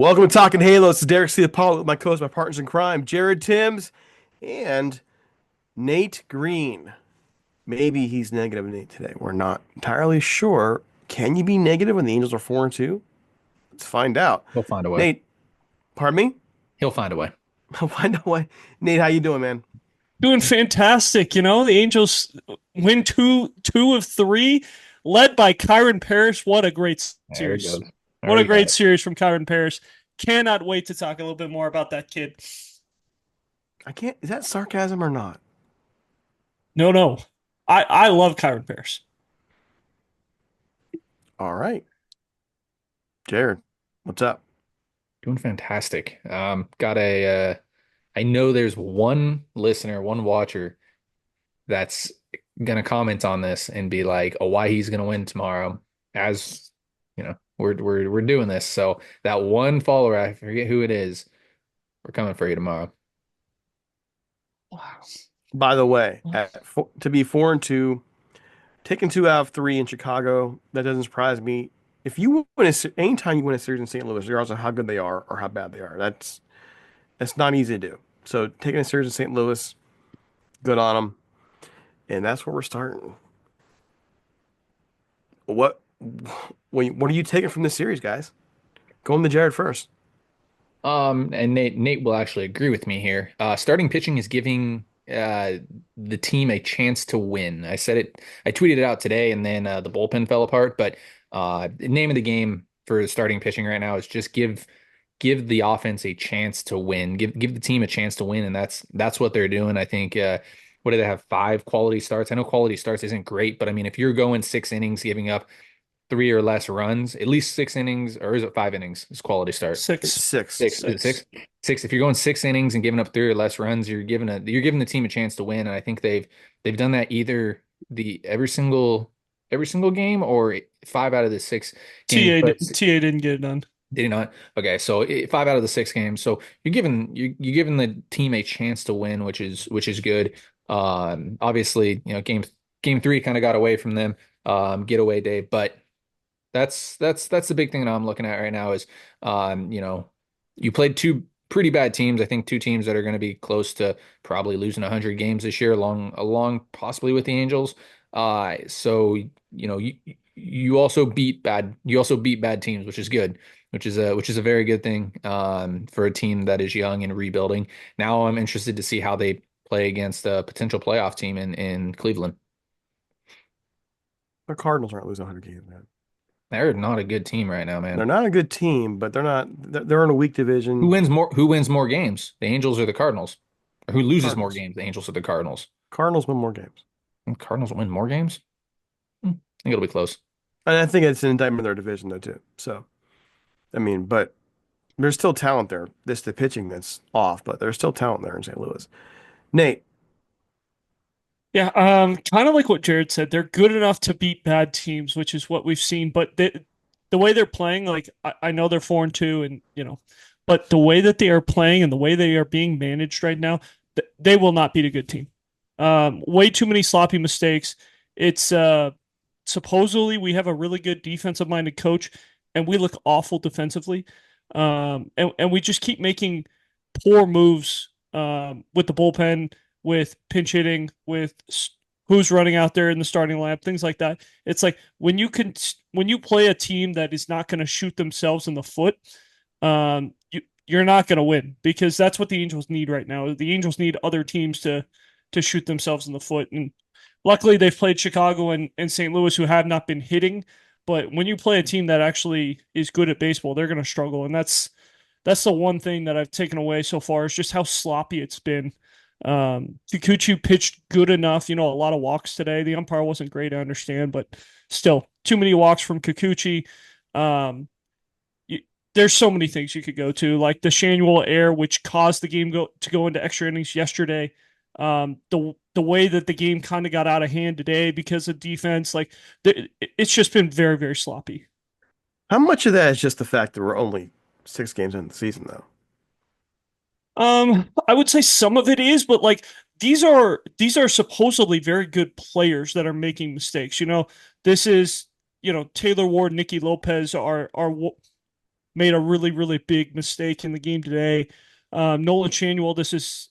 Welcome to Talking Halo. This is Derek Ciapola with my co-host, my partners in crime, Jared Timms and Nate Green. Maybe he's negative, Nate, today. We're not entirely sure. Can you be negative when the Angels are 4-2? Let's find out. He'll find a way. Nate, pardon me? He'll find a way. I'll find out why. Nate, how you doing, man? Doing fantastic. The Angels win two of three, led by Kyan Paris. What a great There he goes. series. What a Already got great it. series from Kyan Paris. Cannot wait to talk a little bit more about that kid. I can't. Is that sarcasm or not? No, no. I love Kyan Paris. All right. Jared, what's up? Doing fantastic. Got I know there's one listener, one watcher that's gonna comment on this and be like, "Oh, why he's gonna win tomorrow?" As we're doing this. So that one follower, I forget who it is, we're coming for you tomorrow. Wow. By the way, to be 4-2, taking 2 out of 3 in Chicago, that doesn't surprise me. If you win anytime you win a series in St. Louis, regardless of how good they are or how bad they are, that's not easy to do. So taking a series in St. Louis, good on them, and that's where we're starting. What what are you taking from this series, guys? Going to Jared first. And Nate will actually agree with me here. Starting pitching is giving the team a chance to win. I said it, I tweeted it out today, and then the bullpen fell apart. But the name of the game for starting pitching right now is just give the offense a chance to win. Give the team a chance to win, and that's what they're doing. I think what do they have? 5 quality starts. I know quality starts isn't great, but I mean if you're going 6 innings, giving up 3 or less runs, at least 6 innings, or is it 5 innings? It's quality start. It's Six. six. Six. Is it Six. six? Six. If you're going 6 innings and giving up 3 or less runs, you're giving the team a chance to win. And I think they've done that either the every single game or 5 out of the 6 games. TA But TA didn't get it done. did he not? Okay, so 5 out of the 6 games. So you're giving the team a chance to win, which is good. Obviously, game three kind of got away from them, getaway day, but that's the big thing that I'm looking at right now is, you played two pretty bad teams. I think two teams that are going to be close to probably losing 100 games this year, along possibly with the Angels. So you also beat bad teams, which is good, which is a very good thing for a team that is young and rebuilding. Now I'm interested to see how they play against a potential playoff team in Cleveland. The Cardinals aren't losing 100 games, man. They're not a good team right now, They're man. not a good team, but they're not. They're in a weak Who division. wins more? Who wins more games? The Angels or the Cardinals? Or who loses more Cardinals. games? The Angels or the Cardinals? Cardinals win more games, And Cardinals win more games? I think it'll be close. and I think it's an indictment of their division though too. So I mean, but there's still talent there. This the pitching that's off, but there's still talent there in St. Louis. Nate, Yeah, kind of like what Jared said, they're good enough to beat bad teams, which is what we've seen. But the way they're playing, like I know they're 4-2, and but the way that they are playing and the way they are being managed right now, they will not beat a good team. Way too many sloppy mistakes. It's supposedly we have a really good defensive-minded coach, and we look awful defensively. And we just keep making poor moves with the bullpen, with pinch hitting, with who's running out there in the starting lineup, things like that. It's like when you play a team that is not going to shoot themselves in the foot, you're not going to win because that's what the Angels need right now. The Angels need other teams to shoot themselves in the foot, and luckily they've played Chicago and St. Louis who have not been hitting. But when you play a team that actually is good at baseball, they're going to struggle, and that's the one thing that I've taken away so far is just how sloppy it's been. Kikuchi pitched good enough, a lot of walks today. The umpire wasn't great, I understand, but still, too many walks from Kikuchi. Um, there's so many things you could go to, like the Shanuel error, which caused the game to go into extra innings yesterday. The way that the game kind of got out of hand today because of defense, like it's just been very, very sloppy. how much of that is just the fact that we're only 6 games into the season, though? I would say some of it is, but like these are supposedly very good players that are making mistakes. This is Taylor Ward, Nicky Lopez are made a really, really big mistake in the game today. Nolan Shanuel, this is,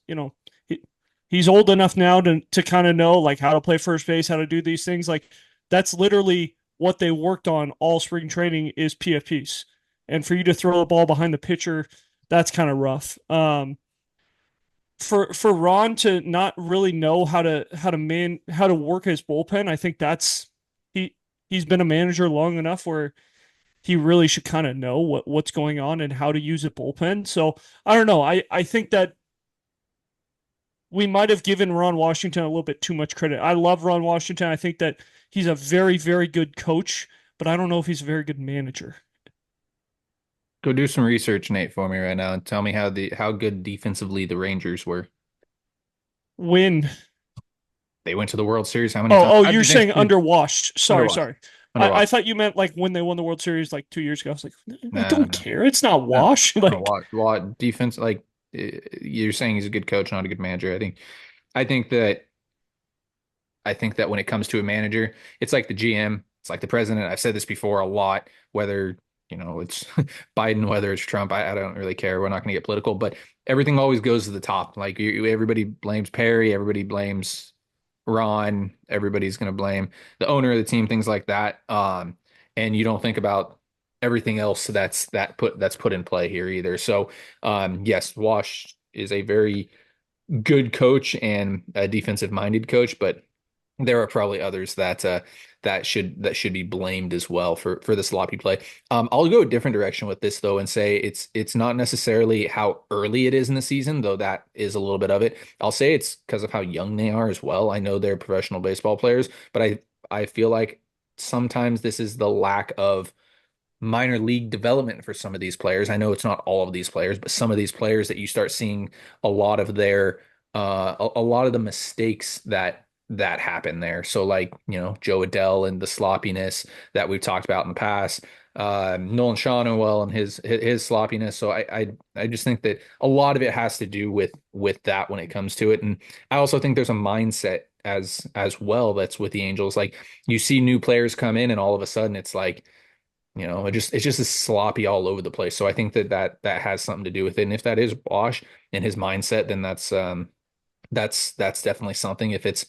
he's old enough now to kind of know like how to play first base, how to do these things. Like that's literally what they worked on all spring training is PFPs. And for you to throw the ball behind the pitcher, that's kind of rough. For Ron to not really know how to work his bullpen, I think he he's been a manager long enough where he really should kind of know what's going on and how to use a bullpen. So I don't know. I think that we might have given Ron Washington a little bit too much credit. I love Ron Washington. I think that he's a very, very good coach, but I don't know if he's a very good manager. Go do some research, Nate, for me right now and tell me how good defensively the Rangers were. When They went to the World Series how many times? oh, How you're do you think saying underwashed. Sorry, underwatched? sorry. I Underwatched. thought you meant like when they won the World Series like 2 years ago. I was like, I No, don't no, care. It's not no. wash. Like What defense like you're saying he's a good coach, not a good manager. I think that I think that when it comes to a manager, it's like the GM, it's like the president. I've said this before a lot, whether, it's Biden, whether it's Trump, I don't really care. We're not going to get political, but everything always goes to the top. Like everybody blames Perry, everybody blames Ron, everybody's going to blame the owner of the team, things like that. And you don't think about everything else that's put in play here either. So, yes, Wash is a very good coach and a defensive minded coach, but there are probably others that should be blamed as well for the sloppy play. I'll go a different direction with this though and say it's not necessarily how early it is in the season, though that is a little bit of it. I'll say it's because of how young they are as well. I know they're professional baseball players, but I feel like sometimes this is the lack of minor league development for some of these players. I know it's not all of these players, but some of these players that you start seeing a lot of their a lot of the mistakes that happen there. So like, Joe Adell and the sloppiness that we've talked about in the past, Nolan Shawnewell and his sloppiness. So I just think that a lot of it has to do with that when it comes to it. And I also think there's a mindset as well that's with the Angels. Like you see new players come in and all of a sudden it's like, it's just as sloppy all over the place. So I think that has something to do with it. And if that is Bosch and his mindset, then that's definitely something. If it's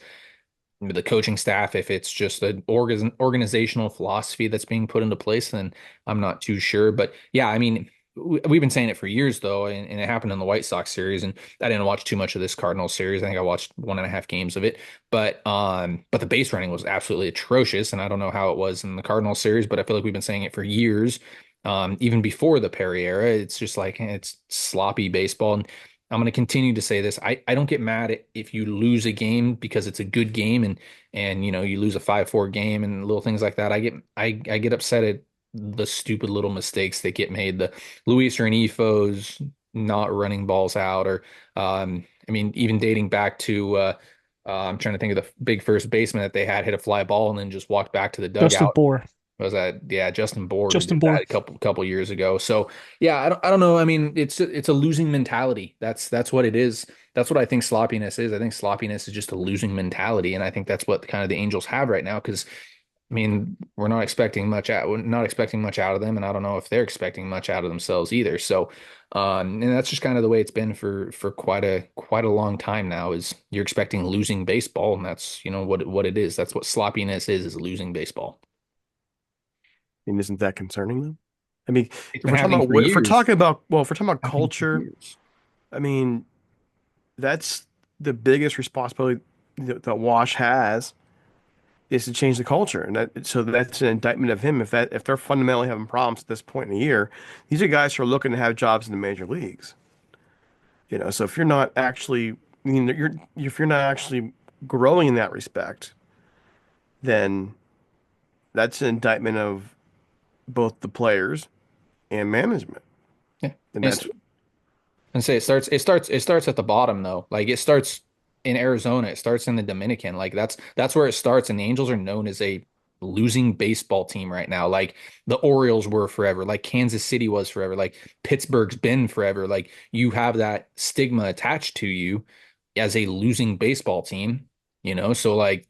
the coaching staff, if it's just an organizational philosophy that's being put into place, then I'm not too sure. But yeah, I mean, we've been saying it for years though, and it happened in the White Sox series. And I didn't watch too much of this Cardinals series. I think I watched 1.5 games of it. But the base running was absolutely atrocious, and I don't know how it was in the Cardinals series, but I feel like we've been saying it for years. Even before the Perry era, it's just like it's sloppy baseball. And I'm going to continue to say this. I don't get mad if you lose a game because it's a good game and you lose a 5-4 game and little things like that. I get upset at the stupid little mistakes that get made. The Luis Renifos not running balls out, or I mean, even dating back to I'm trying to think of the big first baseman that they had hit a fly ball and then just walked back to the Justin dugout. Bohr. Was that, yeah, Justin Bourne Justin did that Bohr. a couple years ago. So yeah, I don't know. I mean, it's a losing mentality. That's what it is. That's what I think sloppiness is. I think sloppiness is just a losing mentality, and I think that's what kind of the Angels have right now. Because I mean, we're not expecting much out of them, and I don't know if they're expecting much out of themselves either. So, and that's just kind of the way it's been for quite a long time now. Is you're expecting losing baseball, and that's what it is. That's what sloppiness is losing baseball. I mean, isn't that concerning though? I mean, It's been happening for if we're years. talking about well, if we're talking about Happening for culture, years. I mean, that's the biggest responsibility that Wash has is to change the culture, and that's an indictment of him. If they're fundamentally having problems at this point in the year, these are guys who are looking to have jobs in the major leagues. So if you're not actually, I mean, if you're not actually growing in that respect, then that's an indictment of both the players and management, Yeah. and And, it's, that's and say it starts at the bottom though. Like it starts in Arizona, it starts in the Dominican. Like that's where it starts. And the Angels are known as a losing baseball team right now. Like the Orioles were forever, like Kansas City was forever, like Pittsburgh's been forever. Like you have that stigma attached to you as a losing baseball team, So like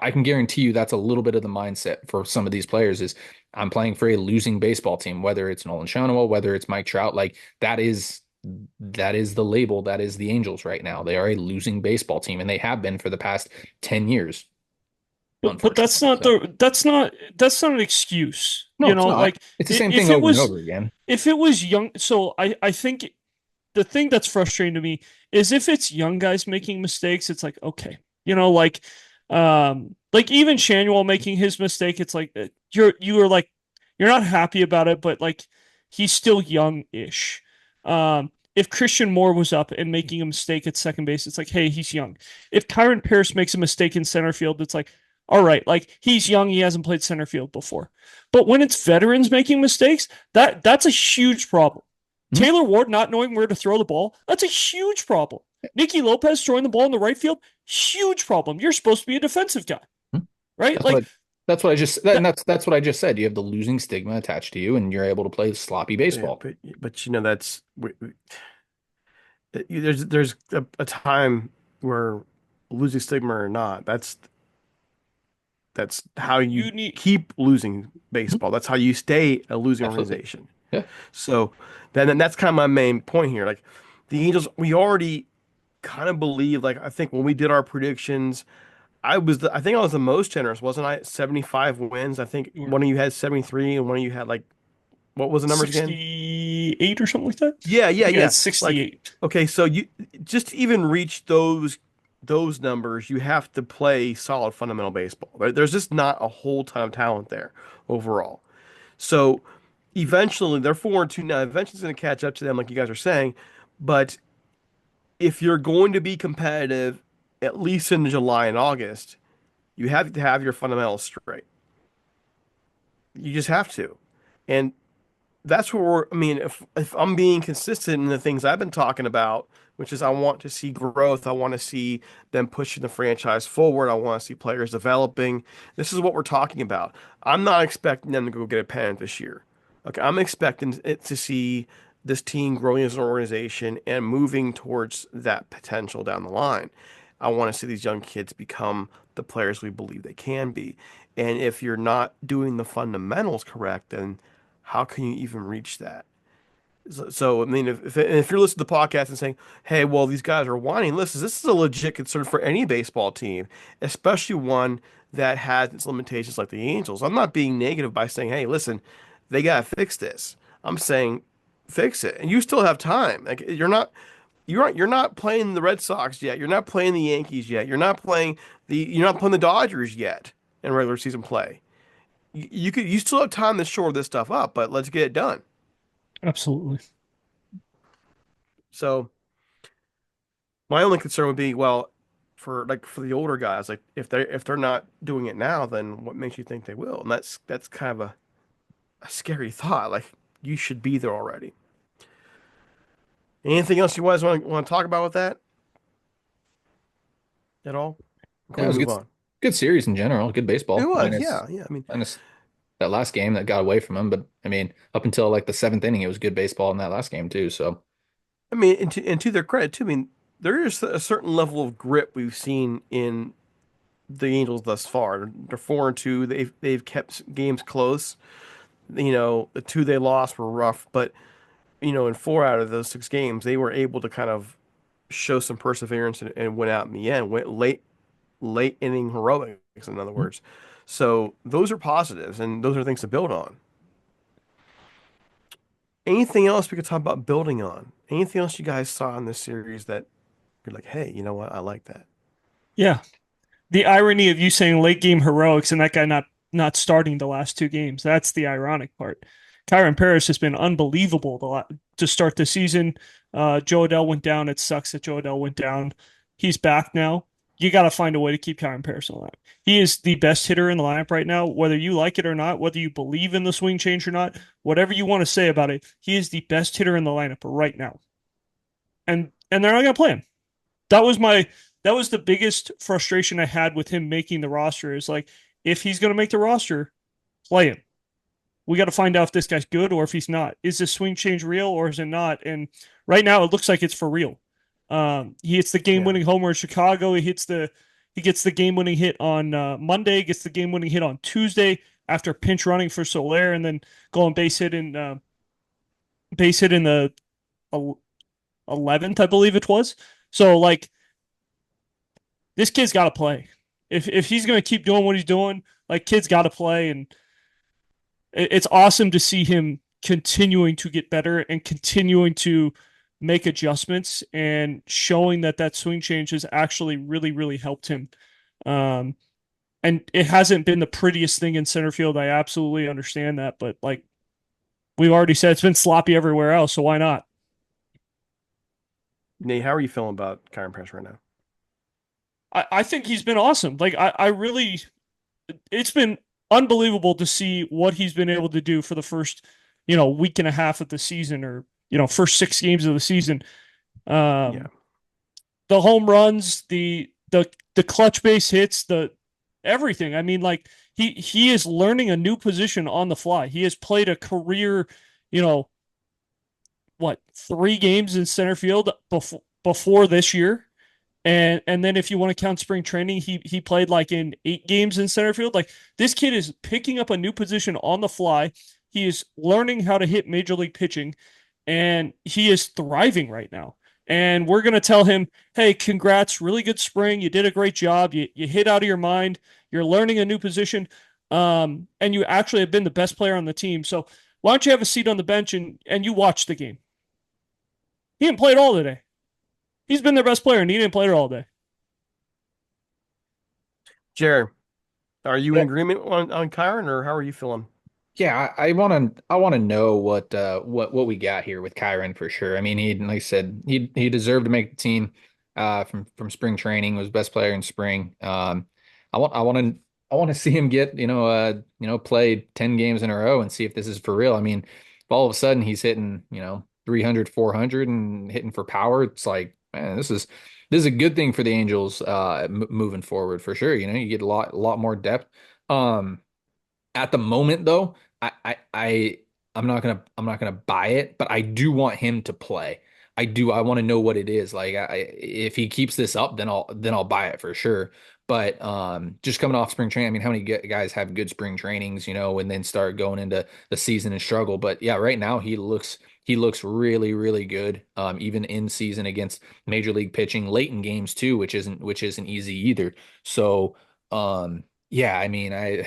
I can guarantee you that's a little bit of the mindset for some of these players is I'm playing for a losing baseball team, whether it's Nolan Schanuel, whether it's Mike Trout, like that is the label, that is the Angels right now. They are a losing baseball team, and they have been for the past 10 years, But that's unfortunately. not So that's not an excuse. no, it's not. Like It's the same thing if it over and was over again. if it was young, so I think the thing that's frustrating to me is if it's young guys making mistakes, it's like okay, like even Shanuel making his mistake, it's like you are like you're not happy about it, but like he's still young-ish. If Christian Moore was up and making a mistake at second base, it's like, hey, he's young. If Kyan Paris makes a mistake in center field, it's like, all right, like he's young, he hasn't played center field before. But when it's veterans making mistakes, that's a huge problem. Mhm. Taylor Ward not knowing where to throw the ball, that's a huge problem. Nicky Lopez throwing the ball in the right field, huge problem. You're supposed to be a defensive guy, Mhm. right? That's what Like I, that's what I just that, and that, that's what I just said. You have the losing stigma attached to you, and you're able to play sloppy Yeah, baseball. but that's there's a time where losing stigma or not, that's how you you need keep losing Mhm. baseball. That's how you stay a losing Absolutely. organization. Yeah. So then that's kind of my main point here. Like the Angels, we already kind of believe, like I think when we did our predictions, I think I was the most generous, wasn't I? 75 wins. I think you one of you had 73 and one of you had like what was the numbers again? 68 or something like that. Yeah, I yeah, think I yeah. had Like, 68. okay, so you just to even reach those numbers, you have to play solid fundamental baseball. There's just not a whole ton of talent there overall. So eventually, they're 4-2 now. Eventually, it's going to catch up to them, like you guys are saying. But if you're going to be competitive, at least in July and August, you have to have your fundamentals straight. You just have to. And that's where I mean, if I'm being consistent in the things I've been talking about, which is I want to see growth, I want to see them pushing the franchise forward, I want to see players developing. This is what we're talking about. I'm not expecting them to go get a pennant this year. Okay, I'm expecting it to see this team growing as an organization and moving towards that potential down the line. I want to see these young kids become the players we believe they can be. And if you're not doing the fundamentals correct, then how can you even reach that? So I mean, if you're listening to the podcast and saying, "Hey, well, these guys are whining," listen, this is a legit concern for any baseball team, especially one that has its limitations like the Angels. I'm not being negative by saying, "Hey, listen, they gotta fix this." I'm saying, fix it, and you still have time. Like you're not playing the Red Sox yet. You're not playing the Yankees yet. You're not playing the Dodgers yet in regular season play. You still have time to shore this stuff up, but let's get it done. Absolutely. So my only concern would be, well, for the older guys, like if they're not doing it now, then what makes you think they will? And that's kind of a scary thought. Like you should be there already. Anything else you guys want to talk about with that at all? Can Yeah, it we was a move good on? good series in general. Good It baseball. was, Minus yeah, yeah. I mean, minus that last game that got away from him, but I mean, up until like the seventh inning, it was good baseball in that last game too. So and to their credit too. I mean, there is a certain level of grit we've seen in the Angels thus far. They're 4-2. They've kept games close. The two they lost were rough, but in 4 out of those 6 games, they were able to kind of show some perseverance and went out in the end, went late inning heroics, in other words. So those are positives, and those are things to build on. Anything else we could talk about building on? Anything else you guys saw in this series that you're like, hey, you know what? I like that. Yeah. The irony of you saying late game heroics and that guy not starting the last two games. That's the ironic part. Kyron Paris has been unbelievable to start the season. Joe Adell went down. It sucks that Joe Adell went down. He's back now. You got to find a way to keep Kyron Paris in the lineup. He is the best hitter in the lineup right now, whether you like it or not, whether you believe in the swing change or not, whatever you want to say about it. He is the best hitter in the lineup right now, and they're not gonna play him. That was my that was the biggest frustration I had with him making the roster is like if he's going to make the roster, play him. We got to find out if this guy's good or if he's not. Is this swing change real or is it not? And right now it looks like it's for real. He hits the Yeah. game-winning homer in Chicago. He He gets the game-winning hit on Monday, gets the game-winning hit on Tuesday after pinch running for Soler, and then going base hit in the 11th, I believe it was. So like this kid's got to play. If he's going to keep doing what he's doing, like kid's got to play, and it's awesome to see him continuing to get better and continuing to make adjustments and showing that that swing change has actually really really helped him. Um, and it hasn't been the prettiest thing in center field. I absolutely understand that, but like we've already said, it's been sloppy everywhere else, so why not? Nate, how are you feeling about Kyan Paris right now? I think he's been awesome. Like I really it's been unbelievable to see what he's been able to do for the first, week and a half of the season or, first 6 games of the season. Yeah. Um, the home runs, the clutch base hits, the everything. I mean, like he is learning a new position on the fly. He has played a career, you know, 3 games in center field before this year. And then if you want to count spring training, he played like in 8 games in center field. Like this kid is picking up a new position on the fly. He is learning how to hit major league pitching, and he is thriving right now. And we're gonna tell him, hey, congrats, really good spring. You did a great job. You hit out of your mind. You're learning a new position. And you actually have been the best player on the team. So why don't you have a seat on the bench and you watch the game? He didn't play it all today. He's been their best player, and he didn't play it all day. Jared, are you in Yeah, agreement on Kyron, or how are you feeling? yeah, I want to know what we got here with Kyron for sure. I mean, he like I said, he deserved to make the team from spring training, was best player in spring. I want to see him get, play 10 games in a row and see if this is for real. I mean, if all of a sudden he's hitting, 300, 400 and hitting for power, it's like, man, this is a good thing for the Angels moving forward for sure. You get a lot more depth. Um at the moment, though, I'm not gonna buy it, but I do want him to play. I do. I want to know what it is. Like, if he keeps this up, then I'll buy it for sure. But just coming off spring training, I mean, how many guys have good spring trainings, and then start going into the season and struggle? But yeah, right now he looks really really good. Even in season against major league pitching, late in games too, which isn't easy either. So yeah, I mean,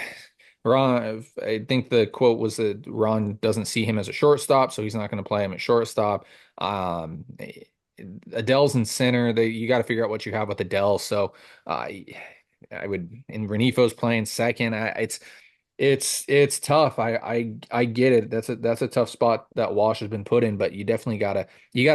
Ron, I think the quote was that Ron doesn't see him as a shortstop, so he's not going to play him at shortstop. Um, Adele's in center. You got to figure out what you have with Adele. So uh, I would, and Renifo's playing second. It's tough. I get it. That's a tough spot that Walsh has been put in, but you gotta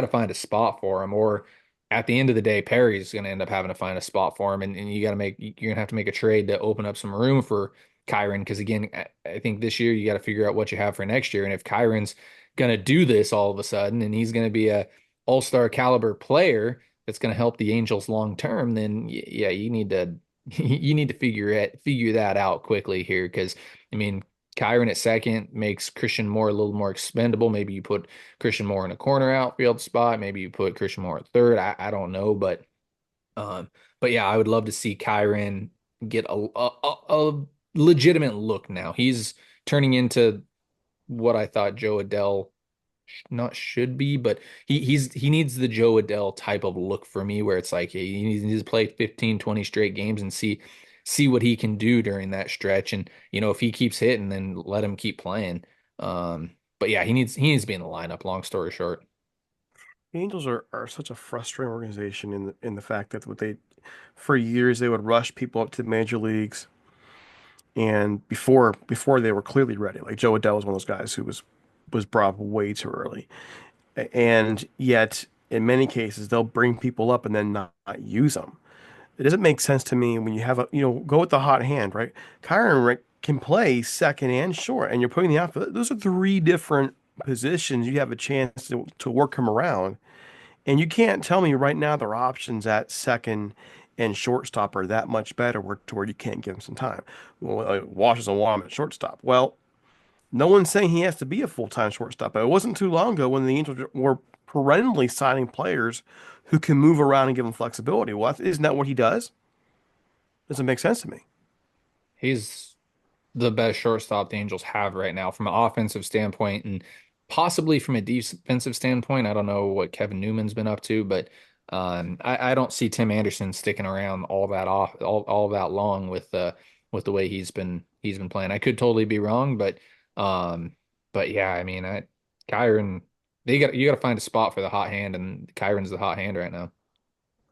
find a spot for him. Or at the end of the day, Perry's gonna end up having to find a spot for him, and you're gonna have to make a trade to open up some room for Kyron. Because again, I think this year you got to figure out what you have for next year. And if Kyron's gonna do this all of a sudden, and he's gonna be a all-star caliber player that's gonna help the Angels long term, then yeah, you need to you need to figure that out quickly here. Because I mean, Kyron at second makes Christian Moore a little more expendable. Maybe you put Christian Moore in a corner outfield spot. Maybe you put Christian Moore at third. I don't know, um, but yeah, I would love to see Kyron get a legitimate look now. He's turning into what I thought Joe Adele not should be, but he needs the Joe Adele type of look for me, where it's like he needs to play 15, 20 straight games and see what he can do during that stretch. And if he keeps hitting, then let him keep playing. But yeah, he needs to be in the lineup, long story short. The Angels are such a frustrating organization in the fact that for years they would rush people up to the major leagues, and before they were clearly ready. Like Joe Adele was one of those guys who was brought up way too early, and yet in many cases they'll bring people up and then not use them. It doesn't make sense to me when you have go with the hot hand, right? Kyron can play second and short, and you're putting the outfield. Those are three different positions. You have a chance to work him around, and you can't tell me right now their options at second and shortstop are that much better to where you can't give him some time. Well, Wash doesn't want him at shortstop. Well, no one's saying he has to be a full-time shortstop. But it wasn't too long ago when the Angels were perennially signing players who can move around and give him flexibility. Well, isn't that what he does? Doesn't make sense to me. He's the best shortstop the Angels have right now from an offensive standpoint and possibly from a defensive standpoint. I don't know what Kevin Newman's been up to, but I don't see Tim Anderson sticking around all that long with the way he's been playing. I could totally be wrong, but yeah, I mean, Kyron, you got to find a spot for the hot hand, and Kyron's the hot hand right now.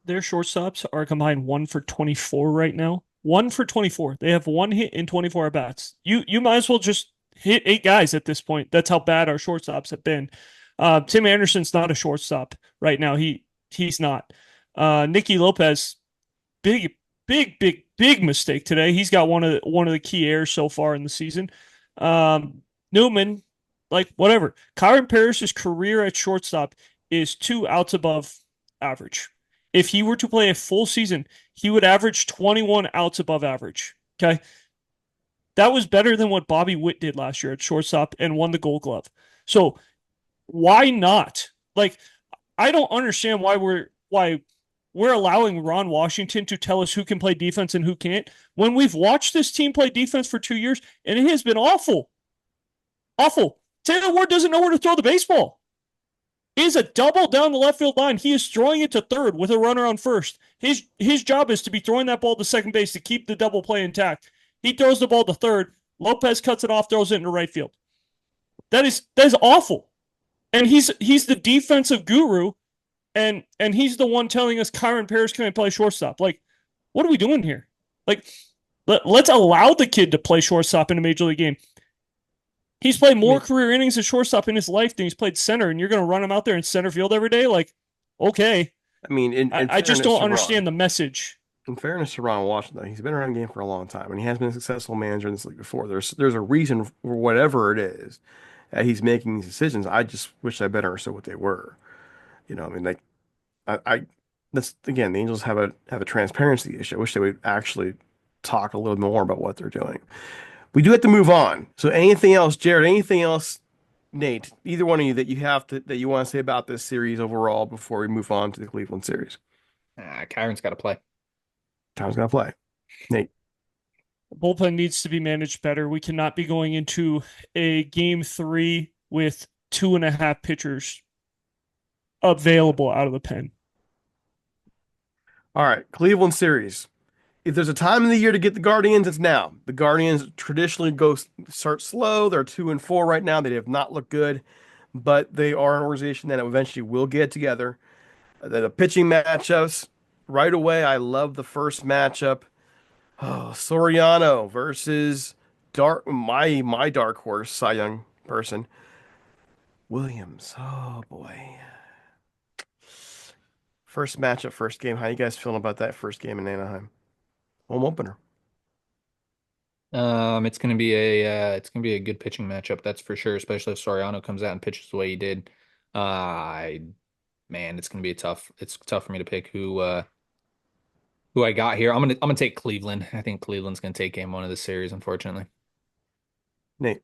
Their shortstops are combined 1 for 24 right now. 1 for 24. They have one hit in 24 at bats. You might as well just hit 8 guys at this point. That's how bad our shortstops have been. Tim Anderson's not a shortstop right now. He's not. Nicky Lopez, big mistake today. He's got one of the key errors so far in the season. Newman, like whatever. Kyan Paris' career at shortstop is 2 outs above average. If he were to play a full season, he would average 21 outs above average. Okay. That was better than what Bobby Witt did last year at shortstop and won the Gold Glove. So why not? Like, I don't understand why we're allowing Ron Washington to tell us who can play defense and who can't when we've watched this team play defense for 2 years and it has been awful. Awful. Taylor Ward doesn't know where to throw the baseball. It is a double down the left field line. He is throwing it to third with a runner on first. His job is to be throwing that ball to second base to keep the double play intact. He throws the ball to third. Lopez cuts it off, throws it into right field. That is awful. And he's the defensive guru, and he's the one telling us Kyan Paris can't play shortstop. Like, what are we doing here? Like, let's allow the kid to play shortstop in a major league game. He's played more career innings at shortstop in his life than he's played center, and you're going to run him out there in center field every day? Like, okay. I mean, I just don't understand the message. In fairness to Ron Washington, he's been around the game for a long time, and he has been a successful manager in this league before. There's a reason for whatever it is that he's making these decisions. I just wish I better understood what they were. I mean, like that's again, the Angels have a transparency issue. I wish they would actually talk a little more about what they're doing. We do have to move on. So anything else, Jared? Anything else, Nate? Either one of you that you want to say about this series overall before we move on to the Cleveland series? Kyron's got to play. Time's gonna play. Nate. Bullpen needs to be managed better. We cannot be going into a game 3 with 2.5 pitchers available out of the pen. All right, Cleveland series. If there's a time in the year to get the Guardians, it's now. The Guardians traditionally start slow. They're 2-4 right now. They have not looked good, but they are an organization that eventually will get together. The pitching matchups right away. I love the first matchup. Oh, Soriano versus my dark horse, Cy Young person, Williams. Oh boy. First matchup, first game. How you guys feeling about that first game in Anaheim? Home opener. It's gonna be a good pitching matchup, that's for sure, especially if Soriano comes out and pitches the way he did. Man, it's tough for me to pick who I got here. I'm gonna take Cleveland. I think Cleveland's gonna take game 1 of the series, unfortunately. Nate.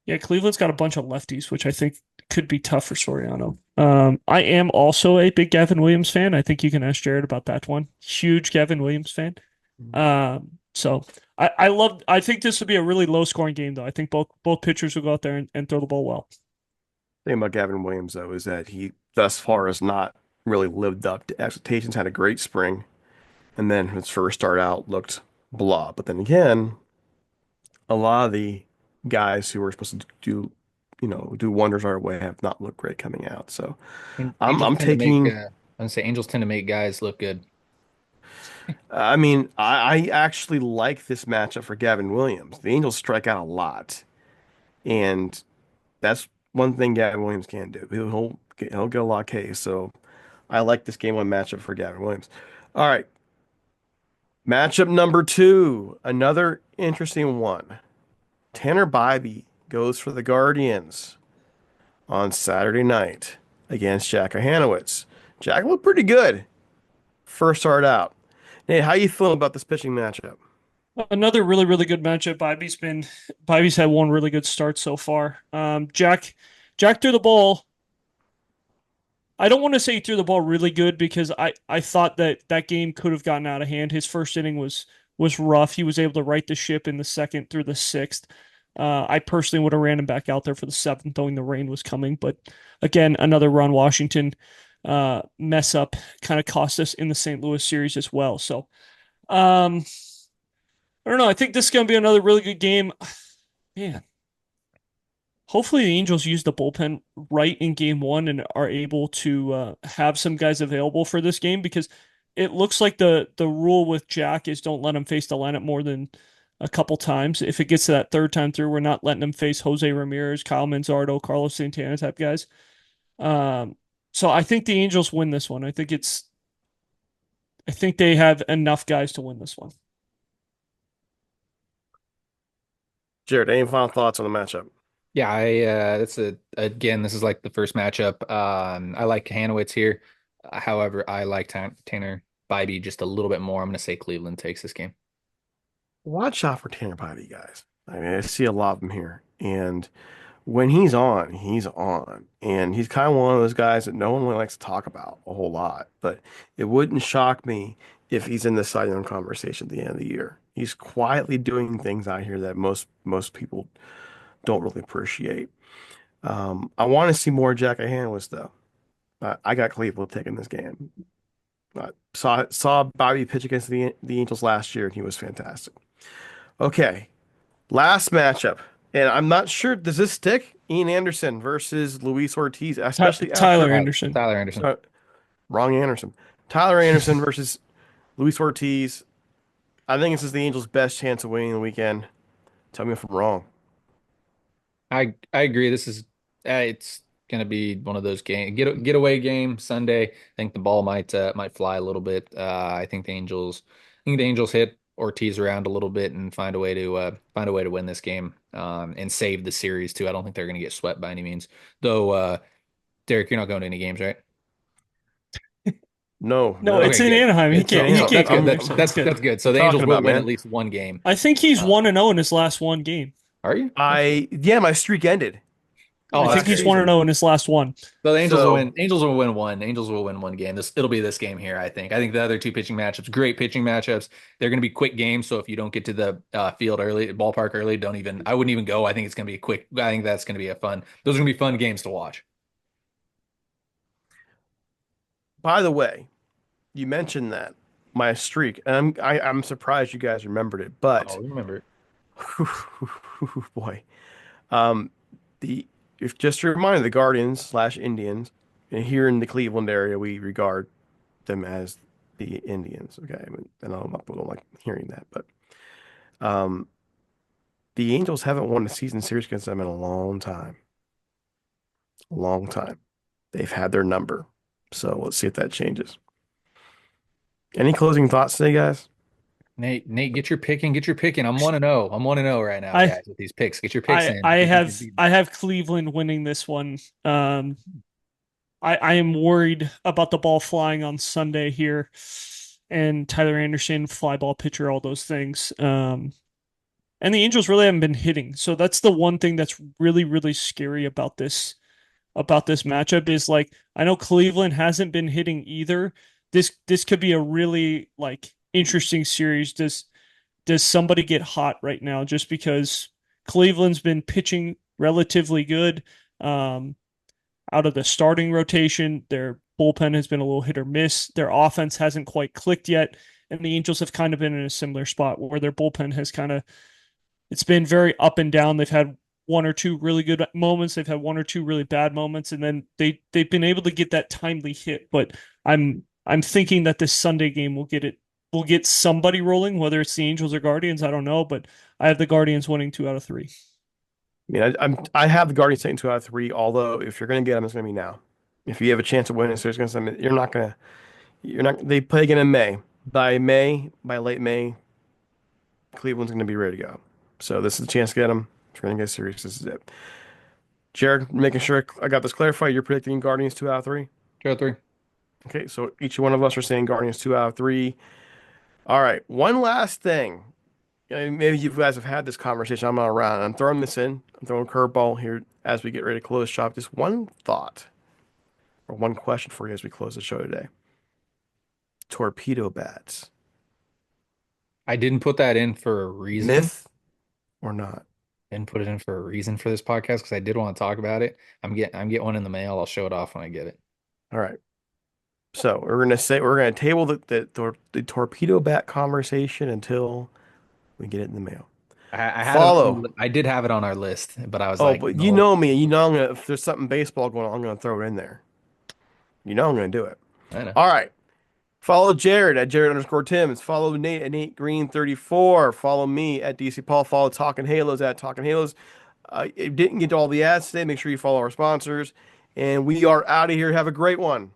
Yeah, Cleveland's got a bunch of lefties, which I think could be tough for Soriano. I am also a big Gavin Williams fan. I think you can ask Jared about that one. Huge Gavin Williams fan. So I think this would be a really low scoring game though. I think both pitchers will go out there and throw the ball well. The thing about Gavin Williams though is that he thus far has not really lived up to expectations. Had a great spring, and then his first start out looked blah. But then again, a lot of the guys who were supposed to do wonders our way have not looked great coming out. So I'm taking. I'm gonna say Angels tend to make guys look good. I mean, I actually like this matchup for Gavin Williams. The Angels strike out a lot, and that's one thing Gavin Williams can do. He'll get a lot of Ks. So I like this game 1 matchup for Gavin Williams. All right, matchup number 2, another interesting one. Tanner Bybee goes for the Guardians on Saturday night against Jack Hanowitz. Jack looked pretty good first start out. Nate, how you feeling about this pitching matchup? Another really, really good matchup. Bybie's had one really good start so far. Jack threw the ball I don't want to say he threw the ball really good because I thought that that game could have gotten out of hand. His first inning was rough. He was able to right the ship in the second through the sixth. I personally would have ran him back out there for the seventh, knowing the rain was coming. But again, another Ron Washington mess up kind of cost us in the St. Louis series as well. So um, I don't know. I think this is going to be another really good game. Man, hopefully the Angels use the bullpen right in game one and are able to have some guys available for this game because it looks like the rule with Jack is don't let him face the lineup more than a couple times. If it gets to that third time through, we're not letting him face Jose Ramirez, Kyle Manzardo, Carlos Santana type guys. Um, so I think the Angels win this one. I think they have enough guys to win this one. Jared, any final thoughts on the matchup? Yeah, I that's a again, this is like the first matchup. I like Hanowitz here. However, I like Tanner Bybee just a little bit more. I'm going to say Cleveland takes this game. Watch out for Tanner Bybee, guys. I mean, I see a lot of them here, and when he's on, and he's kind of one of those guys that no one really likes to talk about a whole lot. But it wouldn't shock me if he's in the Cy Young conversation at the end of the year. He's quietly doing things out here that most people don't really appreciate. I want to see more Jack Hanwis though. I got Cleveland taking this game. I saw Bobby pitch against the Angels last year, and he was fantastic. Okay, last matchup, and I'm not sure does this stick? Ian Anderson versus Luis Ortiz, especially Tyler after Anderson. Tyler Anderson. uh, wrong Anderson. Tyler Anderson versus Luis Ortiz. I think this is the Angels' best chance of winning the weekend. Tell me if I'm wrong. I agree. This is it's going to be one of those getaway game Sunday. I think the ball might fly a little bit. I think the Angels hit Ortiz around a little bit and find a way to win this game and save the series too. I don't think they're going to get swept by any means. Though Derek, you're not going to any games, right? No, No, no. it's Okay, in good. Anaheim. Good. So He so can't that's go good. there, so that's good. That's good. So What the you talking Angels will about, win at man? least one game. I think he's Uh, 1-0 in his last one game. are you? Yeah, my streak ended Oh, I that's think last he's great. 1-0 season. in his last one. So the Angels will So win. Angels will win one. Angels will win one game. It'll be this game here. I think. I think the other two pitching matchups, great pitching matchups. They're going to be quick games. So if you don't get to the field early, ballpark early, don't even. I wouldn't even go. I think it's going to be a quick. I think that's going to be a fun. Those are going to be fun games to watch. by the way, you mentioned that my streak, and I'm surprised you guys remembered it, Oh, but remember. boy, um, the if just a reminder, the Guardians slash Indians, and here in the Cleveland area, we regard them as the Indians. Okay, I mean, and I don't know, people don't like hearing that, but um, the Angels haven't won a season series against them in a long time, a long time. They've had their number, so let's see if that changes. Any closing thoughts today, guys? Nate, get your picking. Get your picking. I'm 1-0. I'm 1-0 right now, I guys, with these picks. Get your picks I in. I See if you can have beat me. I have Cleveland winning this one. I am worried about the ball flying on Sunday here, and Tyler Anderson, fly ball pitcher, all those things. And the Angels really haven't been hitting, so that's the one thing that's really scary about this matchup is like I know Cleveland hasn't been hitting either. This could be a really like interesting series. Does somebody get hot right now just because Cleveland's been pitching relatively good out of the starting rotation. Their bullpen has been a little hit or miss. Their offense hasn't quite clicked yet, and the Angels have kind of been in a similar spot where their bullpen has kind of it's been very up and down. They've had one or two really good moments. They've had one or two really bad moments, and then they've been able to get that timely hit. But I'm thinking that this Sunday game will get somebody rolling, whether it's the Angels or Guardians. I don't know, but I have the Guardians winning 2 out of 3. I mean, I have the Guardians taking 2 out of 3. Although if you're going to get them, it's going to be now. If you have a chance of winning a series against them, you're not going to. You're not. They play again in May. By late May, Cleveland's going to be ready to go. So this is a chance to get them. If you're going to get serious, this is it. Jared, making sure I got this clarified. You're predicting Guardians 2 out of 3. Go three. Okay, so each one of us are saying Guardians 2 out of 3. All right, one last thing. Maybe you guys have had this conversation. I'm not around. I'm throwing this in. I'm throwing a curveball here as we get ready to close shop. Just one thought. or one question for you as we close the show today. Torpedo bats, I didn't put that in for a reason. myth or not? Didn't put it in for a reason for this podcast because I did want to talk about it. I'm getting one in the mail. I'll show it off when I get it. All right. So we're gonna table the torpedo bat conversation until we get it in the mail. I had it Follow. I did have it on our list, but I was Oh, like, but you no, know me. You know if there's something baseball going on, I'm gonna throw it in there. You know I'm gonna do it. I know. All right. Follow Jared at Jared_Tims. Follow Nate at Nate Green 34. Follow me at DC Paul. Follow Talking Halos at Talking Halos. It didn't get to all the ads today. Make sure you follow our sponsors. And we are out of here. Have a great one.